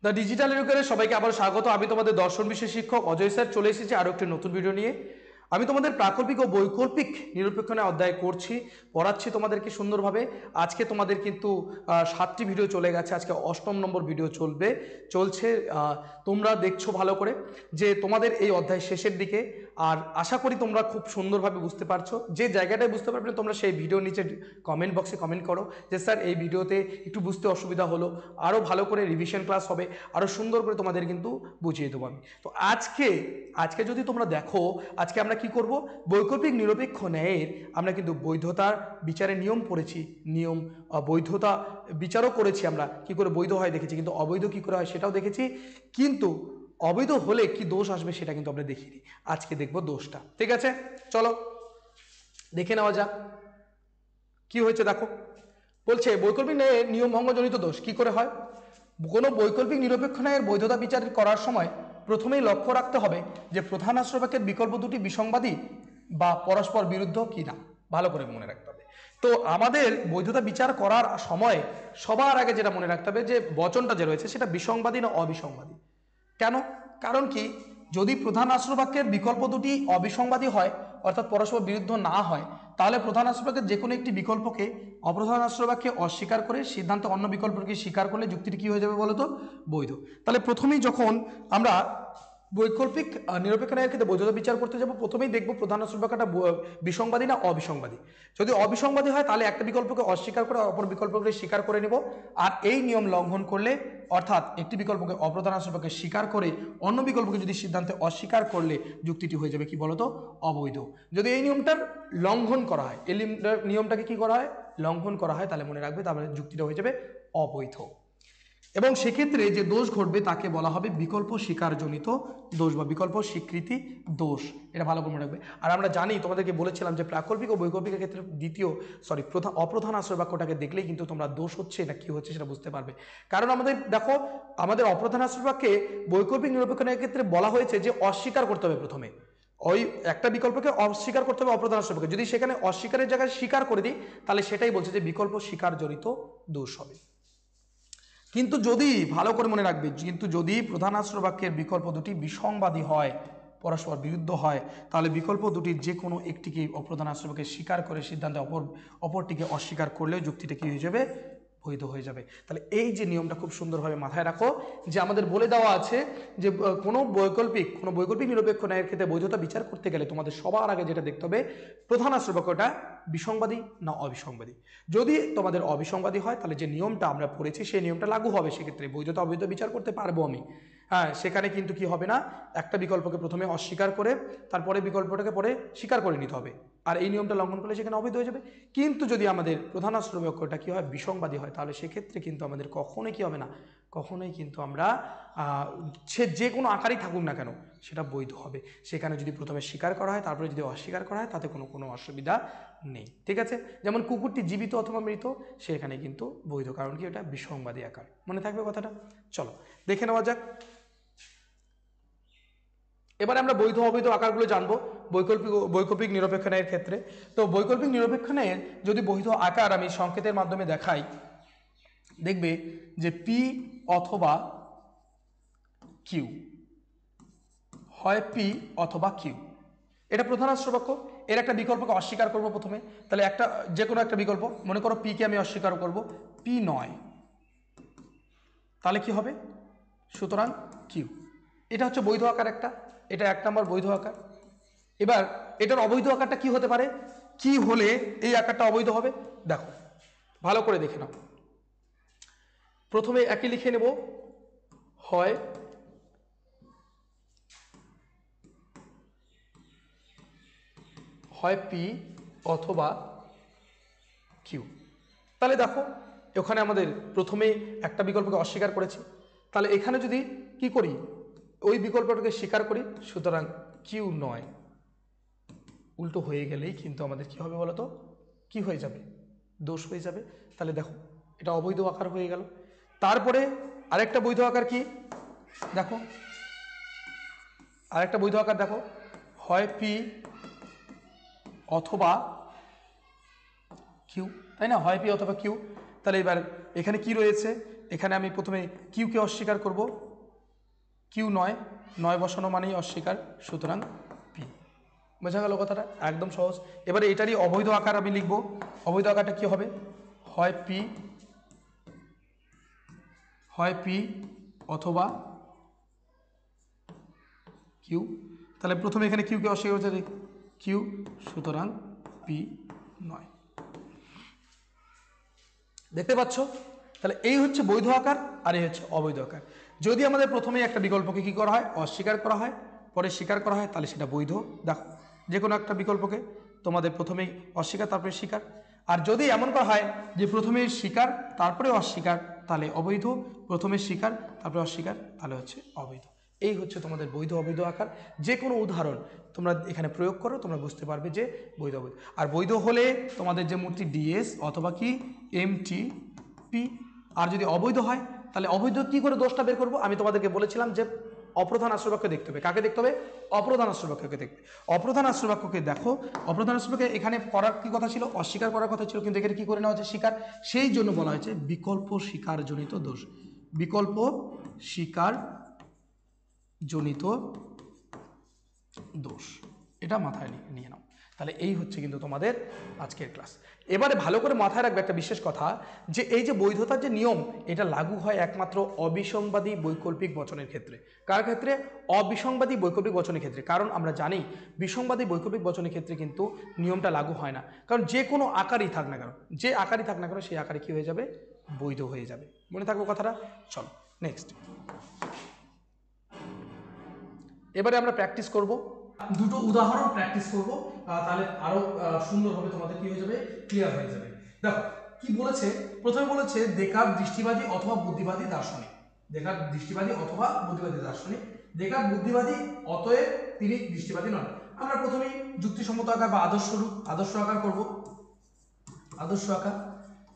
The digital এডুকেশনে সবাইকে আবার স্বাগত। আমি তোমাদের দর্শন বিষয় শিক্ষক অজয় স্যার চলে এসেছি আরো একটি নতুন ভিডিও নিয়ে। আমি তোমাদের প্রাকল্পিক ও বৈকল্পিক নিরপেক্ষণে অধ্যায় করছি, পড়াচ্ছি তোমাদেরকে সুন্দরভাবে। আজকে তোমাদের কিন্তু 7টি ভিডিও চলে গেছে, আজকে 8ম নম্বর ভিডিও চলছে। তোমরা দেখছো ভালো করে যে তোমাদের এই অধ্যায় শেষের দিকে, আর আশা করি তোমরা খুব সুন্দরভাবে বুঝতে পারছো। যে জায়গাটায় বুঝতে পারবে তোমরা সেই ভিডিও নিচে কমেন্ট বক্সে কমেন্ট করো যে স্যার এই ভিডিওতে একটু বুঝতে অসুবিধা হলো, আরও ভালো করে রিভিশন ক্লাস হবে, আরও সুন্দর করে তোমাদের কিন্তু বুঝিয়ে দেবো আমি। তো আজকে যদি তোমরা দেখো, আজকে আমরা কি করব, বৈকল্পিক নিরপেক্ষ ন্যায়ের আমরা কিন্তু বৈধতার বিচারের নিয়ম পড়েছি, বৈধতা বিচারও করেছি, আমরা কি করে বৈধ হয় দেখেছি, কিন্তু অবৈধ কি করে হয় সেটাও দেখেছি। কিন্তু অবৈধ হলে কি দোষ আসবে সেটা কিন্তু আমরা দেখিনি। আজকে দেখবো দোষটা। ঠিক আছে, চলো দেখে নেওয়া যাক কি হয়েছে। দেখো বলছে বৈকল্পিক ন্যায়ের নিয়ম ভঙ্গজনিত দোষ কি করে হয়। কোনো বৈকল্পিক নিরপেক্ষ ন্যায়ের বৈধতা বিচার করার সময় প্রথমেই লক্ষ্য রাখতে হবে যে প্রধান আশ্রয়বাক্যের বিকল্প দুটি বিসংবাদী বা পরস্পর বিরুদ্ধ কিনা, ভালো করে মনে রাখতে হবে। তো আমাদের বৈধতা বিচার করার সময় সবার আগে যেটা মনে রাখতে হবে যে বচনটা যে রয়েছে সেটা বিসংবাদী না অবিসংবাদী। কেন? কারণ কি, যদি প্রধান আশ্রয়বাক্যের বিকল্প দুটি অবিসংবাদী হয় অর্থাৎ পরস্পর বিরুদ্ধ না হয়, তাহলে প্রধান আশ্রয়বাক্যের যে কোনো একটি বিকল্পকে অপ্রধান আশ্রয়বাক্যে অস্বীকার করে সিদ্ধান্ত অন্য বিকল্পকে স্বীকার করলে যুক্তিটি কি হয়ে যাবে বলো তো, বৈধ। তাহলে প্রথমেই যখন আমরা বৈকল্পিক নিরপেক্ষ ন্যায়ের ক্ষেত্রে বৈধতা বিচার করতে যাব, প্রথমেই দেখব প্রধান আশ্রয়বাক্যটা বিসংবাদী না অবিসংবাদী। যদি অবিসংবাদী হয় তাহলে একটা বিকল্পকে অস্বীকার করে অপর বিকল্পকে স্বীকার করে নেব। আর এই নিয়ম লঙ্ঘন করলে, অর্থাৎ একটি বিকল্পকে অপ্রধান আশ্রয়বাক্যে স্বীকার করে অন্য বিকল্পকে যদি সিদ্ধান্তে অস্বীকার করলে যুক্তিটি হয়ে যাবে কি বলতো, অবৈধ। যদি এই নিয়মটার লঙ্ঘন করা হয়, এই নিয়মটাকে কি করা হয়, লঙ্ঘন করা হয়, তাহলে মনে রাখবে তাহলে যুক্তিটা হয়ে যাবে অবৈধ। এবং সেক্ষেত্রে যে দোষ ঘটবে তাকে বলা হবে বিকল্প স্বীকারজনিত দোষ বা বিকল্প স্বীকৃতি দোষ। এটা ভালো করে মনে রাখবে। আর আমরা জানি, তোমাদেরকে বলেছিলাম যে প্রাকল্পিক ও বৈকল্পিকের ক্ষেত্রে অপ্রধান আশ্রয় বাক্যটাকে দেখলেই কিন্তু তোমরা দোষ হচ্ছে না কি হচ্ছে সেটা বুঝতে পারবে। কারণ আমাদের দেখো, আমাদের অপ্রধান আশ্রয় বাক্যে বৈকল্পিক নিরপেক্ষ ন্যায়ের ক্ষেত্রে বলা হয়েছে যে অস্বীকার করতে হবে প্রথমে, ওই একটা বিকল্পকে অস্বীকার করতে হবে অপ্রধান আশ্রয় বাক্যে। যদি সেখানে অস্বীকারের জায়গায় স্বীকার করে দিই তাহলে সেটাই বলছে যে বিকল্প স্বীকারজনিত দোষ হবে। কিন্তু যদি, ভালো করে মনে রাখবে, কিন্তু যদি প্রধান আশ্রয় বাক্যের বিকল্প দুটি বিসংবাদী হয়, পরস্পর বিরুদ্ধ হয়, তাহলে বিকল্প দুটির যে কোনো একটিকে অপ্রধান আশ্রয় বাক্যে স্বীকার করে সিদ্ধান্তে অপরটিকে অস্বীকার করলেও যুক্তিটা কি হয়ে যাবে, বৈধ হয়ে যাবে। তাহলে এই যে নিয়মটা খুব সুন্দরভাবে মাথায় রাখো যে আমাদের বলে দেওয়া আছে যে কোনো বৈকল্পিক নিরপেক্ষ ন্যায়ের ক্ষেত্রে বৈধতা বিচার করতে গেলে তোমাদের সবার আগে যেটা দেখতে হবে প্রধান আশ্রয় বাক্যটা বিসংবাদী না অবিসংবাদী। যদি তোমাদের অবিসংবাদী হয় তাহলে যে নিয়মটা আমরা পড়েছি সেই নিয়মটা লাগু হবে, সেক্ষেত্রে বৈধতা অবৈধ বিচার করতে পারবো আমি। হ্যাঁ, সেখানে কিন্তু কি হবে না, একটা বিকল্পকে প্রথমে অস্বীকার করে তারপরে বিকল্পটাকে পরে স্বীকার করে নিতে হবে, আর এই নিয়মটা লঙ্ঘন করলে সেখানে অবৈধ হয়ে যাবে। কিন্তু যদি আমাদের প্রধান আশ্রয় বাক্যটা কি হয়, বিসংবাদী হয়, তাহলে সেক্ষেত্রে কিন্তু আমাদের কখনোই কি হবে না, কখনোই কিন্তু আমরা সে যে কোনো আকারই থাকুক না কেন সেটা বৈধ হবে। সেখানে যদি প্রথমে স্বীকার করা হয় তারপরে যদি অস্বীকার করা হয় তাতে কোনো অসুবিধা নেই। ঠিক আছে, যেমন কুকুরটি জীবিত অথবা মৃত, সেখানে কিন্তু বৈধ, কারণ কি ওটা বিসংবাদী আকার। মনে থাকবে কথাটা? চলো দেখে নেওয়া যাক। এবারে আমরা বৈধ অবৈধ আকারগুলো জানবো বৈকল্পিক নিরপেক্ষ ন্যায়ের ক্ষেত্রে। তো বৈকল্পিক নিরপেক্ষ ন্যায়ের যদি বৈধ আকার আমি সংকেতের মাধ্যমে দেখাই, দেখবে যে পি অথবা কিউ, হয় পি অথবা কিউ, এটা প্রধান আশ্রয় বাক্য। এর একটা বিকল্পকে অস্বীকার করব প্রথমে, তাহলে একটা যে কোনো একটা বিকল্প, মনে করো পি কে আমি অস্বীকার করব, পি নয়, তাহলে কি হবে, সুতরাং কিউ। এটা হচ্ছে বৈধ আকার একটা, এটা 1 নম্বর বৈধ আকার। এবার এটার অবৈধ আকারটা কি হতে পারে, কি হলে এই আকারটা অবৈধ হবে, দেখো ভালো করে দেখে নাও। প্রথমে একই লিখে নেব, হয় পি অথবা কিউ। তাহলে দেখো ওখানে আমাদের প্রথমে একটা বিকল্পকে অস্বীকার করেছি, তাহলে এখানে যদি কি করি, ওই বিকল্পটাকে স্বীকার করি, সুতরাং কিউ নয়, উল্টো হয়ে গেলেই কিন্তু আমাদের কি হবে বলতো, কি হয়ে যাবে, দোষ হয়ে যাবে। তাহলে দেখো এটা অবৈধ আকার হয়ে গেল। তারপরে আরেকটা বৈধ আকার কি, দেখো আরেকটা বৈধ আকার দেখো, হয় পি অথবা কিউ, তাই না, হয় পি অথবা কিউ। তাহলে এবার এখানে কি রয়েছে, এখানে আমি প্রথমে কিউকে অস্বীকার করব, কিউ নয়, নয় বসানো মানেই অস্বীকার, সুতরাং পি। বোঝা গেল কথাটা? একদম সহজ। এবারে এটারই অবৈধ আকার আমি লিখব। অবৈধ আকারটা কি হবে? হয় পি অথবা কিউ। তাহলে প্রথমে এখানে কিউকে অস্বীকার করতে কিউ, সুতরাং পি নয়। দেখতে পাচ্ছ? তাহলে এই হচ্ছে বৈধ আকার আর এই হচ্ছে অবৈধ আকার। যদি আমাদের প্রথমে একটা বিকল্পকে কি করা হয়? অস্বীকার করা হয়, পরে স্বীকার করা হয়, তাহলে সেটা বৈধ। দেখো, যে কোনো একটা বিকল্পকে তোমাদের প্রথমেই অস্বীকার তারপরে স্বীকার। আর যদি এমন করা হয় যে প্রথমে স্বীকার তারপরে অস্বীকার, তাহলে অবৈধ। প্রথমে স্বীকার তারপরে অস্বীকার, তাহলে হচ্ছে অবৈধ। এই হচ্ছে তোমাদের বৈধ অবৈধ আকার। যে কোনো উদাহরণ তোমরা এখানে প্রয়োগ করো, তোমরা বুঝতে পারবে যে বৈধ অবৈধ। আর বৈধ হলে তোমাদের যে মূর্তি ডিএস অথবা কি এমটি পি। আর যদি অবৈধ হয় তাহলে অবৈধ কি করে দোষটা বের করবো? আমি তোমাদেরকে বলেছিলাম যে অপ্রধান আশ্রবাক্য দেখতে হবে। কাকে দেখতে হবে? অপ্রধান আশ্রবাক্যকে দেখতে। অপ্রধান আশ্রবাক্যকে দেখো। অপ্রধান আশ্রবাক্য এখানে করার কি কথা ছিল? অস্বীকার করার কথা ছিল, কিন্তু এখানে কি করে নেওয়া হচ্ছে? স্বীকার। সেই জন্য বলা হয়েছে বিকল্প স্বীকার জনিত দোষ। বিকল্প স্বীকার জনিত দোষ, এটা মাথায় নিয়ে নাও। তাহলে এই হচ্ছে কিন্তু তোমাদের আজকের ক্লাস। এবারে ভালো করে মাথায় রাখবে একটা বিশেষ কথা, যে এই যে বৈধতার যে নিয়ম, এটা লাগু হয় একমাত্র অবিসংবাদী বৈকল্পিক বচনের ক্ষেত্রে। কার ক্ষেত্রে? অবিসংবাদী বৈকল্পিক বচনের ক্ষেত্রে। কারণ আমরা জানি বিসংবাদী বৈকল্পিক বচনের ক্ষেত্রে কিন্তু নিয়মটা লাগু হয় না। কারণ যে কোনো আকারই থাক না কেন, যে আকারই থাক না কেন, সেই আকারে কি হয়ে যাবে? বৈধ হয়ে যাবে। মনে থাকবে কথাটা? চলো নেক্সট। এবারে আমরা প্র্যাকটিস করব, দুটো উদাহরণ প্র্যাকটিস করব, তাহলে আরো সুন্দরভাবে তোমাদের কি হয়ে যাবে? ক্লিয়ার হয়ে যাবে। দেখো কি বলেছে। প্রথমে বলেছে দেকার্ত দৃষ্টিবাদী অথবা বুদ্ধিবাদী দার্শনিক। দেকার্ত দৃষ্টিবাদী অথবা বুদ্ধিবাদী দার্শনিক। দেকার্ত বুদ্ধিবাদী, অতএব তিনি দৃষ্টিবাদী নন। আমরা প্রথমেই যুক্তিসম্মত আকার বা আদর্শ আকার করব। আদর্শ আকার।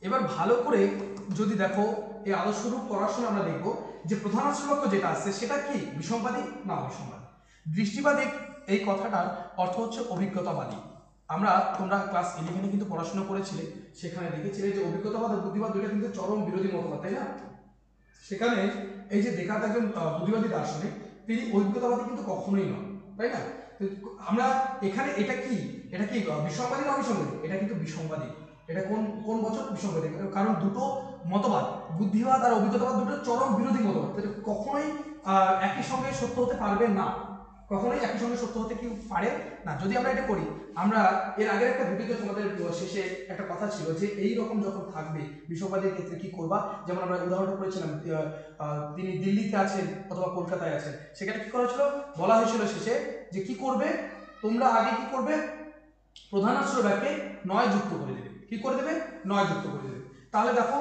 এবার ভালো করে যদি দেখো, এই আদর্শ রূপ করার সময় আমরা দেখব যে প্রধান আশ্রবাক্য যেটা আছে সেটা কি বিসংবাদী না অবিসংবাদী। দৃষ্টিবাদী এই কথাটার অর্থ হচ্ছে অভিজ্ঞতাবাদী। তোমরা ক্লাস 11 কিন্তু পড়াশোনা করেছিলে, সেখানে দেখেছিলে যে অভিজ্ঞতাবাদ আর বুদ্ধিবাদ দুইটা কিন্তু চরম বিরোধী মতবাদ, তাই না? সেখানে এই যে দেকার্ত একজন বুদ্ধিবাদী দার্শনিক, তিনি অভিজ্ঞতাবাদী কিন্তু কখনোই নন, তাই না? আমরা এখানে এটা কি বিসংবাদী না অবিসংবাদী? এটা কিন্তু বিসংবাদী। এটা কোন বছর? বিসংবাদী। কারণ দুটো মতবাদ, বুদ্ধিবাদ আর অভিজ্ঞতাবাদ, দুটো চরম বিরোধী মতবাদ, কখনোই একই সঙ্গে সত্য হতে পারবে না। কখনোই একই সঙ্গে সত্য হতে কি পারে না। যদি আমরা এটা করি, আমরা এর আগের একটা ভিডিওতে তোমাদের শেষে একটা কথা ছিল যে এই রকম যখন থাকবে বিসংবাদের ক্ষেত্রে কি করবা। যেমন আমরা উদাহরণটা করেছিলাম, তিনি দিল্লিতে আছেন অথবা কলকাতায় আছেন, সেখানে কি করা হয়েছিল? বলা হয়েছিল শেষে যে কি করবে তোমরা, আগে কি করবে? প্রধান আশ্রয়কে নয় যুক্ত করে দেবে। কি করে দেবে? নয় যুক্ত করে দেবে। তাহলে দেখো,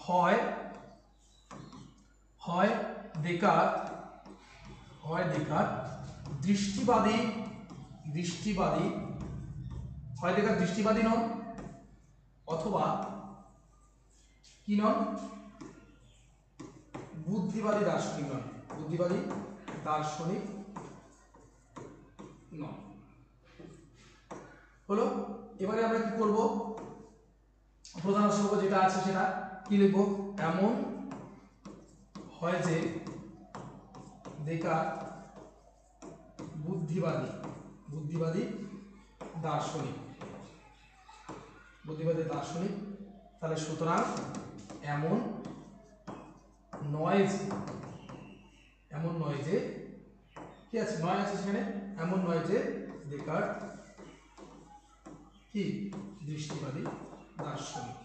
হয় দেকার্ত দৃষ্টিবাদী হয় দেকার্ত দৃষ্টিবাদী নন, অথবা কি নন? বুদ্ধিবাদী দার্শনিক নন। বুদ্ধিবাদী দার্শনিক নন। হলো। এবারে আমরা কি করব? প্রধান আশ্রয় যেটা আছে সেটা কি লিখবো? এমন হয় যে দেকার্ত বুদ্ধিবাদী দার্শনিক। তাহলে সুতরাং এমন নয় যে কি আছে? নয় আছে সেখানে। এমন নয় যে দেকার্ত কি দৃষ্টিবাদী দার্শনিক।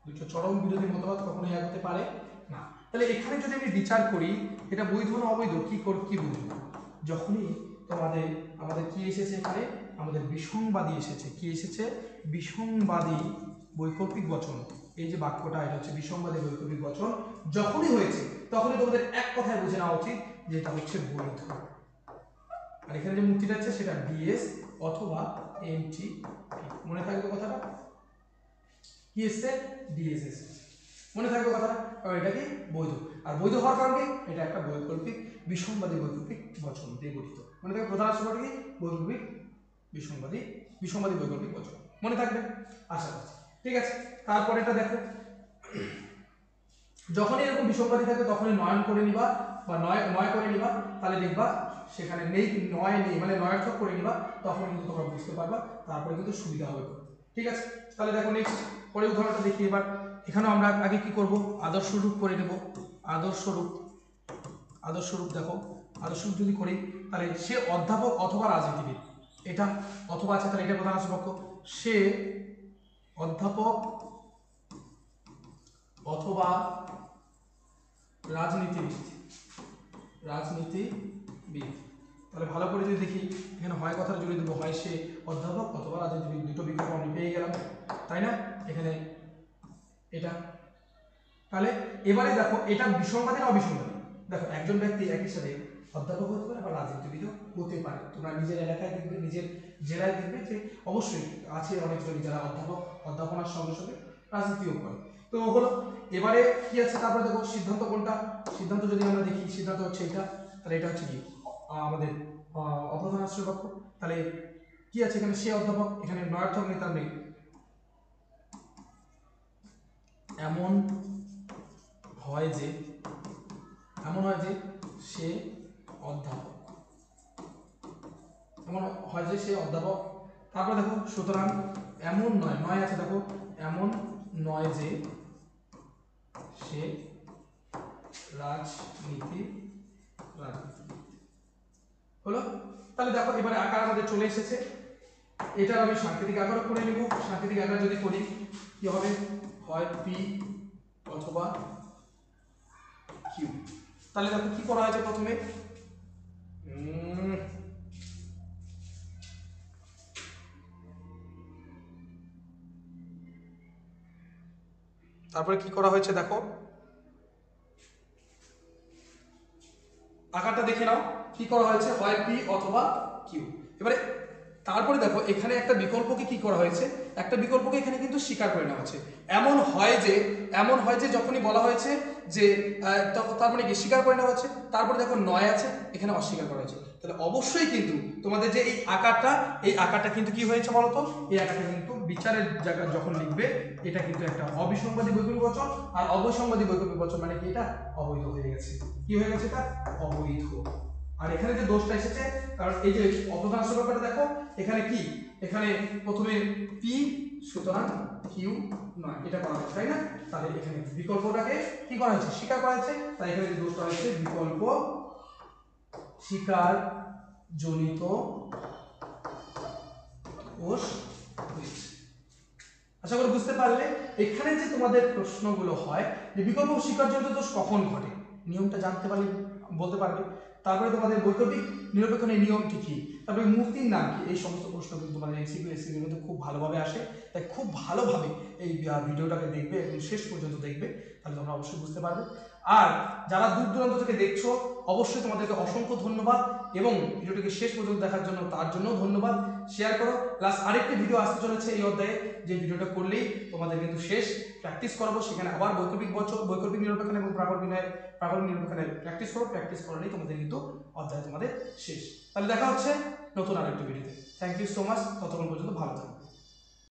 দুটো চরম বিরোধী মতবাদ কখনোই এক হতে পারে না। তাহলে এখানে যদি আমি বিচার করি, এটা বৈধ না অবৈধ? কি বুঝবো? যখনই আমাদের কি এসেছে এখানে? আমাদের বিসংবাদী এসেছে। কি এসেছে? বিসংবাদী বৈকল্পিক বচন। এই যে বাক্যটা, এটা হচ্ছে বিসংবাদী বৈকল্পিক বচন। যখনই হয়েছে তখনই তোমাদের এক কথায় বুঝে নেওয়া উচিত যে এটা হচ্ছে বৈধ। আর এখানে যে মূর্তিটা আছে সেটা ডিএস অথবা এমটি। মনে থাকবে কথাটা? কি এসছে? ডিএস এসছে। মনে থাকবে কথাটা? কারণ এটা কি বৈধ। আর বৈধ হওয়ার কারণ কি? এটা একটা বৈকল্পিক বিসংবাদী বৈকল্পিক বচন দিয়ে গঠিত। মনে থাকবে প্রধান আশ্রয় কি? বৈকল্পিক বিসংবাদী বৈকল্পিক বচন। মনে থাকবে আশা করছি। ঠিক আছে, তারপরে এটা দেখো, যখনই এরকম বিসংবাদী থাকে তখনই নয়ন করে নিবা বা নয় করে নিবা, তাহলে দেখবা সেখানে নেই নয় নেই মানে নয়ার্থক করে নিবা, তখন কিন্তু তোমরা বুঝতে পারবা, তারপরে কিন্তু সুবিধা হবে। ঠিক আছে, তাহলে দেখো নেক্সট পরের উদাহরণটা দেখি। এবার এখানেও আমরা আগে কি করব, আদর্শ রূপ করে নেব। আদর্শ রূপ দেখো, আদর্শ রূপ যদি করি তাহলে সে অধ্যাপক অথবা রাজনীতিবিদ, এটা অথবা আছে তাহলে এটা প্রধান বাক্য, সে অধ্যাপক অথবা রাজনীতিবিদ। তাহলে ভালো করে যদি দেখি এখানে হয় কথাটা জুড়ে দেবো, হয় সে অধ্যাপক অথবা রাজনীতিবিদ, দুটো বিকল্প আমি পেয়ে গেলাম, তাই না? এখানে এটা, তাহলে এবারে দেখো এটা বিসংবাদী না অবিসংবাদী। দেখো একজন ব্যক্তি একই সাথে অধ্যাপক হতে পারে বা রাজনীতিবিদও হতে পারে। তোমরা নিজের এলাকায় দেখবে, নিজের জেলায় দেখবে যে অবশ্যই আছে অনেকজন যারা অধ্যাপনার সঙ্গে সঙ্গে রাজনীতিও করে। তো হলো এবারে কি আছে, তারপরে দেখো সিদ্ধান্ত কোনটা। সিদ্ধান্ত যদি আমরা দেখি, সিদ্ধান্ত হচ্ছে এটা, তাহলে এটা হচ্ছে কি আমাদের অপ্রধান আশ্রয় বাক্য। তাহলে কি আছে এখানে, সে অধ্যাপক, এখানে নয়ার্থক নেই তার নেই, এমন হয় যে সে অধ্যাপক, তারপর দেখো সুতরাং এমন নয় আছে, দেখো এমন নয় যে সে রাজনীতিবিদ হলো। তাহলে দেখো এবারে আকার আমাদের চলে এসেছে, এটা আমি সাংকেতিক আকারও করে নিব। সাংকেতিক আকার যদি করি কি হবে, হয় পি অথবা কিউ। তাহলে দেখো কি করা হয়েছে, প্রথমে তারপরে কি করা হয়েছে দেখো, আকারটা দেখে নাও কি করা হয়েছে, হয় পি অথবা কিউ। এবারে তারপরে দেখো এখানে একটা বিকল্পকে কি করা হয়েছে, একটা বিকল্পকে এখানে কিন্তু স্বীকার করে নেওয়া হচ্ছে। এমন হয় যে যখনই বলা হয়েছে যে তার মানে কি স্বীকার করে নেওয়া হচ্ছে, তারপরে দেখো নয় আছে, এখানে অস্বীকার করা হয়েছে। তাহলে অবশ্যই কিন্তু তোমাদের যে এই আকারটা কিন্তু কি হয়েছে বলতো, এই আকারটা কিন্তু বিচারের জায়গা যখন লিখবে এটা কিন্তু একটা অবিসংবাদী বৈকল্পিক বচন, আর অবসংবাদী বৈকল্পিক বচন মানে কি, এটা অবৈধ হয়ে গেছে। কি হয়ে গেছে, এটা অবৈধ। আর এখানে যে দোষটা এসেছে, কারণ এই যে অপ্রধান আশ্রয় বাক্যটা দেখো এখানে কি, এখানে প্রথমে পি সুতরাং কিউ নয়, এটা করা হয়েছে, তাই না? তাহলে এখানে বিকল্পটাকে কি করা হয়েছে, স্বীকার করা হয়েছে। তাই এখানে যে দোষটা হয়েছে বিকল্প স্বীকার জনিত দোষ হয়েছে। আশা করি বুঝতে পারলে। এখানে যে তোমাদের প্রশ্নগুলো হয় যে বিকল্প স্বীকারজনিত দোষ কখন ঘটে, নিয়মটা জানতে পারলে বলতে পারবে। তারপরে তোমাদের বৈকল্পিক নিরপেক্ষণের নিয়মটি কি, তারপরে মূর্তির নাম কি, এই সমস্ত প্রশ্ন কিন্তু তোমাদের এমসিকিউর মধ্যে খুব ভালোভাবে আসে। তাই খুব ভালোভাবে এই ভিডিওটাকে দেখবে এবং শেষ পর্যন্ত দেখবে, তাহলে তোমরা অবশ্যই বুঝতে পারবে। আর যারা দূর দূরান্ত থেকে দেখছো অবশ্যই তোমাদেরকে অসংখ্য ধন্যবাদ, এবং ভিডিওটিকে শেষ পর্যন্ত দেখার জন্য তার জন্য ধন্যবাদ। শেয়ার করো। প্লাস আরেকটি ভিডিও আসতে চলেছে এই অধ্যায়ে, যে ভিডিওটা করলেই তোমাদের কিন্তু শেষ প্র্যাকটিস করাবো, সেখানে আবার বৈকল্পিক নিরপেক্ষণ এবং প্রাকল্পিক নিরপেক্ষণের প্র্যাকটিস করলেই তোমাদের কিন্তু অধ্যায় তোমাদের শেষ। তাহলে দেখা হচ্ছে নতুন আরেকটি ভিডিওতে। থ্যাংক ইউ সো মাচ, ততক্ষণ পর্যন্ত ভালো থাকো।